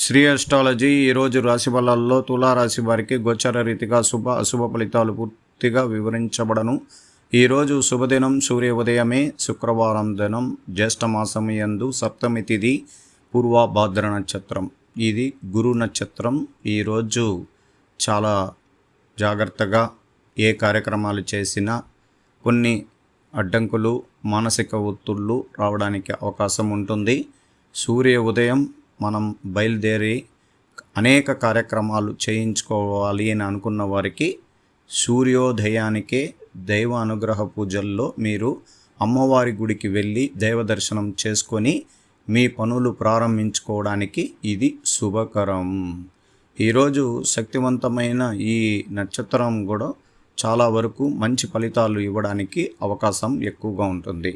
Shri astrology ఈరోజు రాశి ఫలాల్లో తులారాశి వారికి గోచర రీతిగా శుభ అశుభ ఫలితాలు పూర్తిగా వివరించబడను. ఈరోజు శుభదినం సూర్య ఉదయమే, శుక్రవారం దినం, జ్యేష్ఠమాసం యందు సప్తమి తిథి, పూర్వభాద్ర నక్షత్రం. ఇది గురు నక్షత్రం. ఈరోజు చాలా జాగ్రత్తగా ఏ కార్యక్రమాలు చేసినా కొన్ని అడ్డంకులు, మానసిక ఒత్తిళ్ళు రావడానికి అవకాశం ఉంటుంది. సూర్య ఉదయం మనం బయలుదేరి అనేక కార్యక్రమాలు చేయించుకోవాలి అని అనుకున్న వారికి సూర్యోదయానికే దైవ అనుగ్రహ పూజల్లో మీరు అమ్మవారి గుడికి వెళ్ళి దైవ దర్శనం చేసుకొని మీ పనులు ప్రారంభించుకోవడానికి ఇది శుభకరం. ఈరోజు శక్తివంతమైన ఈ నక్షత్రం కూడా చాలా వరకు మంచి ఫలితాలు ఇవ్వడానికి అవకాశం ఎక్కువగా ఉంటుంది.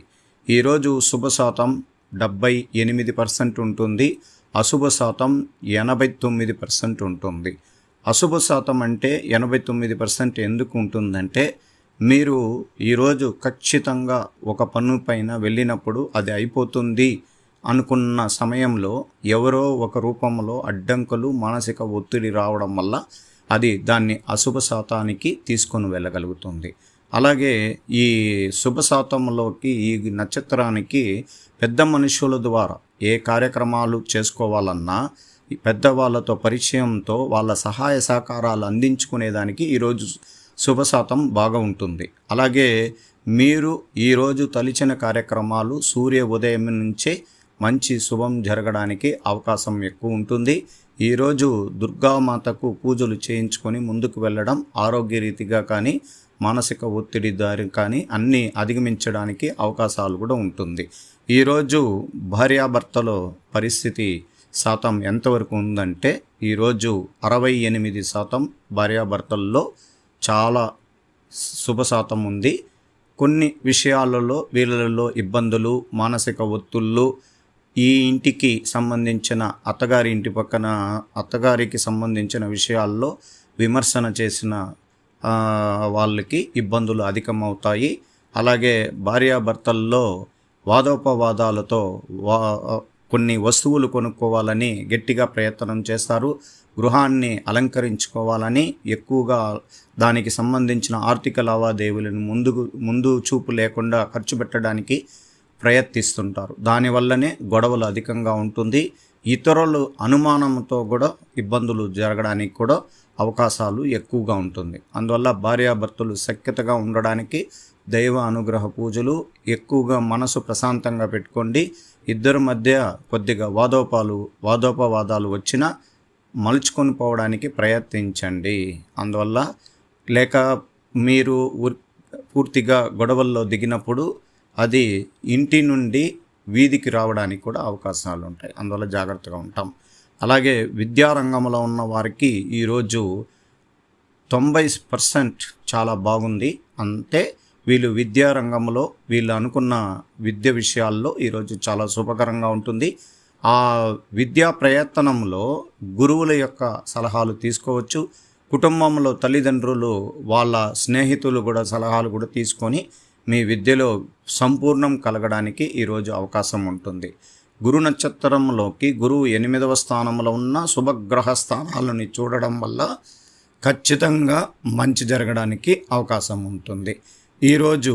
ఈరోజు శుభ శాతం 78% ఉంటుంది. అశుభ శాతం 89% ఉంటుంది. అశుభ శాతం అంటే 89% ఎందుకు ఉంటుందంటే, మీరు ఈరోజు ఖచ్చితంగా ఒక పన్ను పైన వెళ్ళినప్పుడు అది అయిపోతుంది అనుకున్న సమయంలో ఎవరో ఒక రూపంలో అడ్డంకులు, మానసిక ఒత్తిడి రావడం వల్ల అది దాన్ని అశుభ శాతానికి తీసుకొని వెళ్ళగలుగుతుంది. అలాగే ఈ శుభ శాతంలోకి ఈ నక్షత్రానికి పెద్ద మనుషుల ద్వారా ఏ కార్యక్రమాలు చేసుకోవాలన్నా పెద్దవాళ్ళతో పరిచయంతో వాళ్ళ సహాయ సహకారాలు అందించుకునేదానికి ఈరోజు శుభశాతం బాగా ఉంటుంది. అలాగే మీరు ఈరోజు తలిచిన కార్యక్రమాలు సూర్య ఉదయం నుంచే మంచి శుభం జరగడానికి అవకాశం ఎక్కువ ఉంటుంది. ఈరోజు దుర్గామాతకు పూజలు చేయించుకొని ముందుకు వెళ్ళడం ఆరోగ్య రీతిగా కానీ మానసిక ఒత్తిడి దారి కానీ అన్నీ అధిగమించడానికి అవకాశాలు కూడా ఉంటుంది. ఈరోజు భార్యాభర్తలో పరిస్థితి శాతం ఎంతవరకు ఉందంటే, ఈరోజు 68% భార్యాభర్తల్లో చాలా శుభ శాతం ఉంది. కొన్ని విషయాలలో వీళ్ళలో ఇబ్బందులు, మానసిక ఒత్తిళ్ళు, ఈ ఇంటికి సంబంధించిన అత్తగారి ఇంటి పక్కన అత్తగారికి సంబంధించిన విషయాల్లో విమర్శన చేసిన వాళ్ళకి ఇబ్బందులు అధికమవుతాయి. అలాగే భార్యాభర్తల్లో వాదోపవాదాలతో కొన్ని వస్తువులు కొనుక్కోవాలని గట్టిగా ప్రయత్నం చేస్తారు. గృహాన్ని అలంకరించుకోవాలని ఎక్కువగా దానికి సంబంధించిన ఆర్థిక లావాదేవీలను ముందు చూపు లేకుండా ఖర్చు పెట్టడానికి ప్రయత్నిస్తుంటారు. దానివల్లనే గొడవలు అధికంగా ఉంటుంది. ఇతరులు అనుమానంతో కూడా ఇబ్బందులు జరగడానికి కూడా అవకాశాలు ఎక్కువగా ఉంటుంది. అందువల్ల భార్యాభర్తలు సఖ్యతగా ఉండడానికి దైవ అనుగ్రహ పూజలు ఎక్కువగా మనసు ప్రశాంతంగా పెట్టుకోండి. ఇద్దరి మధ్య కొద్దిగా వాదోపవాదాలు వచ్చినా మలుచుకొని పోవడానికి ప్రయత్నించండి. అందువల్ల లేక మీరు పూర్తిగా గొడవల్లో దిగినప్పుడు అది ఇంటి నుండి వీధికి రావడానికి కూడా అవకాశాలు ఉంటాయి. అందువల్ల జాగ్రత్తగా ఉంటాం. అలాగే విద్యారంగంలో ఉన్న వారికి ఈరోజు 90% చాలా బాగుంది. అంటే వీళ్ళు విద్యారంగంలో వీళ్ళు అనుకున్న విద్య విషయాల్లో ఈరోజు చాలా శుభకరంగా ఉంటుంది. ఆ విద్యా ప్రయత్నంలో గురువుల యొక్క సలహాలు తీసుకోవచ్చు. కుటుంబంలో తల్లిదండ్రులు వాళ్ళ స్నేహితులు కూడా సలహాలు కూడా తీసుకొని మీ విద్యలో సంపూర్ణం కలగడానికి ఈరోజు అవకాశం ఉంటుంది. గురు నక్షత్రంలోకి గురువు 8వ స్థానంలో ఉన్న శుభగ్రహ స్థానాలని చూడడం వల్ల ఖచ్చితంగా మంచి జరగడానికి అవకాశం ఉంటుంది. ఈరోజు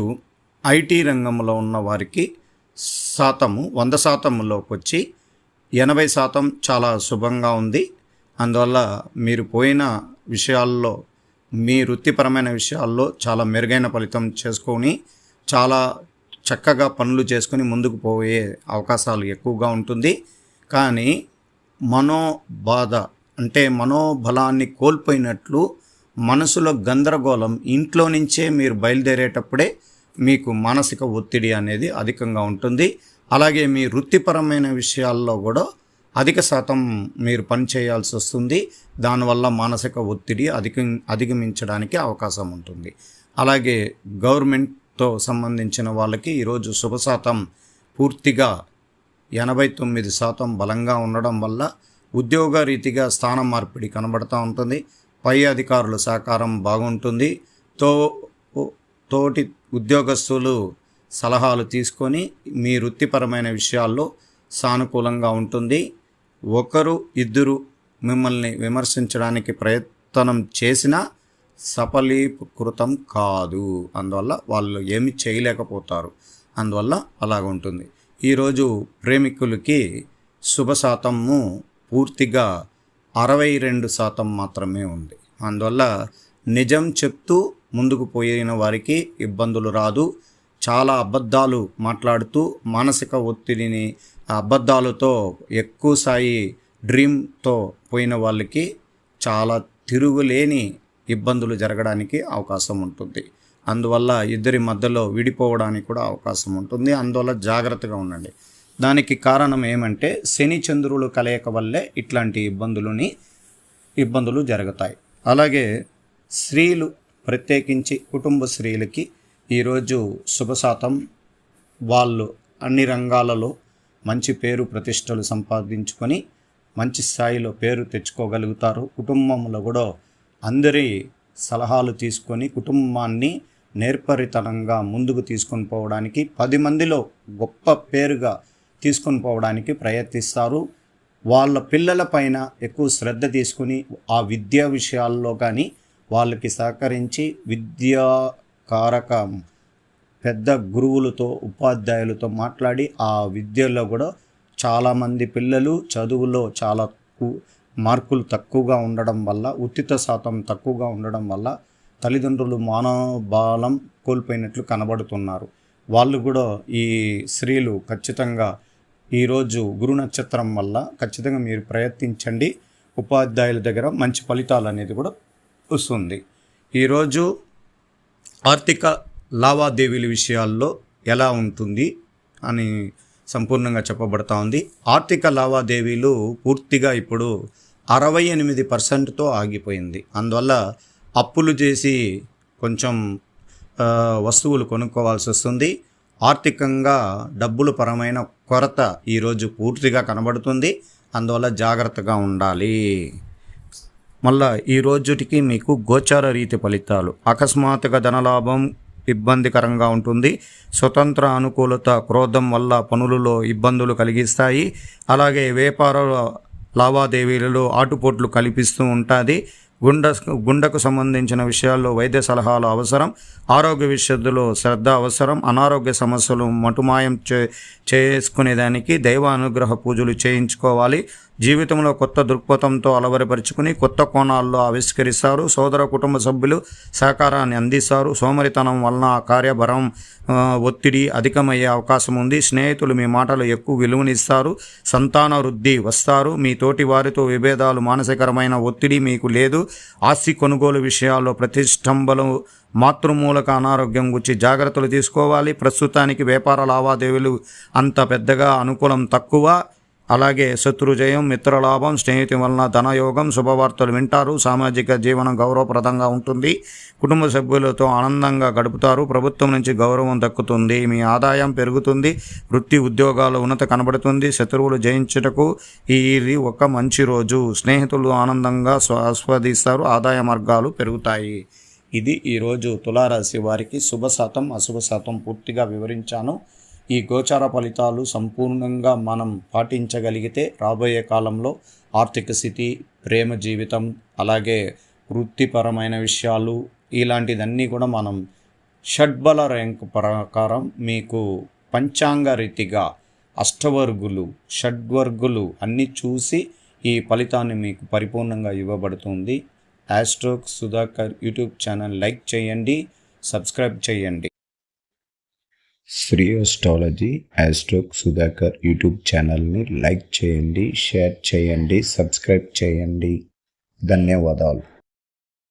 ఐటీ రంగంలో ఉన్న వారికి శాతము 100%లోకి వచ్చి 80% చాలా శుభంగా ఉంది. అందువల్ల మీరు పోయిన విషయాల్లో మీ వృత్తిపరమైన విషయాల్లో చాలా మెరుగైన ఫలితం చేసుకొని చాలా చక్కగా పనులు చేసుకొని ముందుకు పోయే అవకాశాలు ఎక్కువగా ఉంటుంది. కానీ మనోబాధ అంటే మనోబలాన్ని కోల్పోయినట్లు మనసులో గందరగోళం ఇంట్లో నుంచే మీరు బయలుదేరేటప్పుడే మీకు మానసిక ఒత్తిడి అనేది అధికంగా ఉంటుంది. అలాగే మీ వృత్తిపరమైన విషయాల్లో కూడా అధిక శాతం మీరు పని చేయాల్సి వస్తుంది. దానివల్ల మానసిక ఒత్తిడి అధిగమించడానికి అవకాశం ఉంటుంది. అలాగే గవర్నమెంట్తో సంబంధించిన వాళ్ళకి ఈరోజు శుభశాతం పూర్తిగా 89% బలంగా ఉండడం వల్ల ఉద్యోగ రీతిగా స్థాన మార్పిడి కనబడుతూ ఉంటుంది. పై అధికారుల సహకారం బాగుంటుంది. తోటి ఉద్యోగస్తులు సలహాలు తీసుకొని మీ వృత్తిపరమైన విషయాల్లో సానుకూలంగా ఉంటుంది. ఒకరు ఇద్దరు మిమ్మల్ని విమర్శించడానికి ప్రయత్నం చేసినా సఫలీకృతం కాదు. అందువల్ల వాళ్ళు ఏమి చేయలేకపోతారు. అందువల్ల అలాగ ఉంటుంది. ఈరోజు ప్రేమికులకి శుభశాతము పూర్తిగా 62% మాత్రమే ఉంది. అందువల్ల నిజం చెప్తూ ముందుకు పోయిన వారికి ఇబ్బందులు రాదు. చాలా అబద్ధాలు మాట్లాడుతూ మానసిక ఒత్తిడిని అబద్ధాలతో ఎక్కువ స్థాయి డ్రీమ్తో పోయిన వాళ్ళకి చాలా తిరుగులేని ఇబ్బందులు జరగడానికి అవకాశం ఉంటుంది. అందువల్ల ఇద్దరి మధ్యలో విడిపోవడానికి కూడా అవకాశం ఉంటుంది. అందువల్ల జాగ్రత్తగా ఉండండి. దానికి కారణం ఏమంటే శని చంద్రులు కలయిక వల్లే ఇట్లాంటి ఇబ్బందులు జరుగుతాయి. అలాగే స్త్రీలు, ప్రత్యేకించి కుటుంబ స్త్రీలకి ఈరోజు శుభశాతం. వాళ్ళు అన్ని రంగాలలో మంచి పేరు ప్రతిష్టలు సంపాదించుకొని మంచి స్థాయిలో పేరు తెచ్చుకోగలుగుతారు. కుటుంబంలో కూడా అందరి సలహాలు తీసుకొని కుటుంబాన్ని నేర్పరితనంగా ముందుకు తీసుకొని పోవడానికి, 10 మందిలో గొప్ప పేరుగా తీసుకొని పోవడానికి ప్రయత్నిస్తారు. వాళ్ళ పిల్లల పైన ఎక్కువ శ్రద్ధ తీసుకుని ఆ విద్యా విషయాల్లో కానీ వాళ్ళకి సహకరించి విద్యాకారకం పెద్ద గురువులతో, ఉపాధ్యాయులతో మాట్లాడి ఆ విద్యలో కూడా చాలామంది పిల్లలు చదువులో చాలా మార్కులు తక్కువగా ఉండడం వల్ల, ఉత్తీర్ణత శాతం తక్కువగా ఉండడం వల్ల తల్లిదండ్రులు మానవబలం కోల్పోయినట్లు కనబడుతున్నారు. వాళ్ళు కూడా ఈ స్త్రీలు ఖచ్చితంగా ఈరోజు గురు నక్షత్రం వల్ల ఖచ్చితంగా మీరు ప్రయత్నించండి. ఉపాధ్యాయుల దగ్గర మంచి ఫలితాలు అనేది కూడా వస్తుంది. ఈరోజు ఆర్థిక లావాదేవీల విషయాల్లో ఎలా ఉంటుంది అని సంపూర్ణంగా చెప్పబడతా ఉంది. ఆర్థిక లావాదేవీలు పూర్తిగా ఇప్పుడు 68%తో ఆగిపోయింది. అందువల్ల అప్పులు చేసి కొంచెం వస్తువులు కొనుక్కోవాల్సి వస్తుంది. ఆర్థికంగా డబ్బుల పరమైన కొరత ఈరోజు పూర్తిగా కనబడుతుంది. అందువల్ల జాగ్రత్తగా ఉండాలి. మళ్ళా ఈ రోజుటికి మీకు గోచార రీతి ఫలితాలు. అకస్మాత్తుగా ధనలాభం ఇబ్బందికరంగా ఉంటుంది. స్వతంత్ర అనుకూలత క్రోధం వల్ల పనులలో ఇబ్బందులు కలిగిస్తాయి. అలాగే వ్యాపార లావాదేవీలలో ఆటుపోట్లు కల్పిస్తూ ఉంటుంది. గుండెకు సంబంధించిన విషయాల్లో వైద్య సలహాలు అవసరం. ఆరోగ్య విషయంలో శ్రద్ధ అవసరం. అనారోగ్య సమస్యలు మటుమాయం చేసుకునేదానికి దైవ అనుగ్రహ పూజలు చేయించుకోవాలి. జీవితంలో కొత్త దృక్పథంతో అలవరపరుచుకుని కొత్త కోణాల్లో ఆవిష్కరిస్తారు. సోదర కుటుంబ సభ్యులు సహకారాన్ని అందిస్తారు. సోమరితనం వలన కార్యభరం ఒత్తిడి అధికమయ్యే అవకాశం ఉంది. స్నేహితులు మీ మాటలు ఎక్కువ విలువనిస్తారు. సంతాన వృద్ధి వస్తారు. మీ తోటి వారితో విభేదాలు, మానసికరమైన ఒత్తిడి మీకు లేదు. ఆస్తి కొనుగోలు విషయాల్లో ప్రతిష్టంభలు, మాతృమూలక అనారోగ్యం గురించి జాగ్రత్తలు తీసుకోవాలి. ప్రస్తుతానికి వ్యాపార లావాదేవీలు అంత పెద్దగా అనుకూలం తక్కువ. అలాగే శత్రుజయం, మిత్రలాభం, స్నేహితుల వలన ధనయోగం, శుభవార్తలు వింటారు. సామాజిక జీవనం గౌరవప్రదంగా ఉంటుంది. కుటుంబ సభ్యులతో ఆనందంగా గడుపుతారు. ప్రభుత్వం నుంచి గౌరవం దక్కుతుంది. మీ ఆదాయం పెరుగుతుంది. వృత్తి ఉద్యోగాల ఉన్నత కనబడుతుంది. శత్రువులు జయించుటకు ఇది ఒక మంచి రోజు. స్నేహితులు ఆనందంగా ఆస్వాదిస్తారు. ఆదాయ మార్గాలు పెరుగుతాయి. ఇది ఈరోజు తులారాశి వారికి శుభశాతం, అశుభశాతం పూర్తిగా వివరించాను. ఈ గోచార ఫలితాలు సంపూర్ణంగా మనం పాటించగలిగితే రాబోయే కాలంలో ఆర్థిక స్థితి, ప్రేమ జీవితం, అలాగే వృత్తిపరమైన విషయాలు ఇలాంటిదన్నీ కూడా మనం షడ్బల ర్యాంక్ ప్రకారం మీకు పంచాంగ రీతిగా అష్టవర్గులు, షడ్వర్గులు అన్నీ చూసి ఈ ఫలితాన్ని మీకు పరిపూర్ణంగా ఇవ్వబడుతుంది. ఆస్ట్రోక్ సుధాకర్ యూట్యూబ్ ఛానల్ లైక్ చేయండి, సబ్స్క్రైబ్ చేయండి. శ్రీ అస్ట్రాలజీ ఆస్ట్రోక్ సుధాకర్ యూట్యూబ్ ఛానల్ని లైక్ చేయండి, షేర్ చేయండి, సబ్స్క్రైబ్ చేయండి. ధన్యవాదాలు.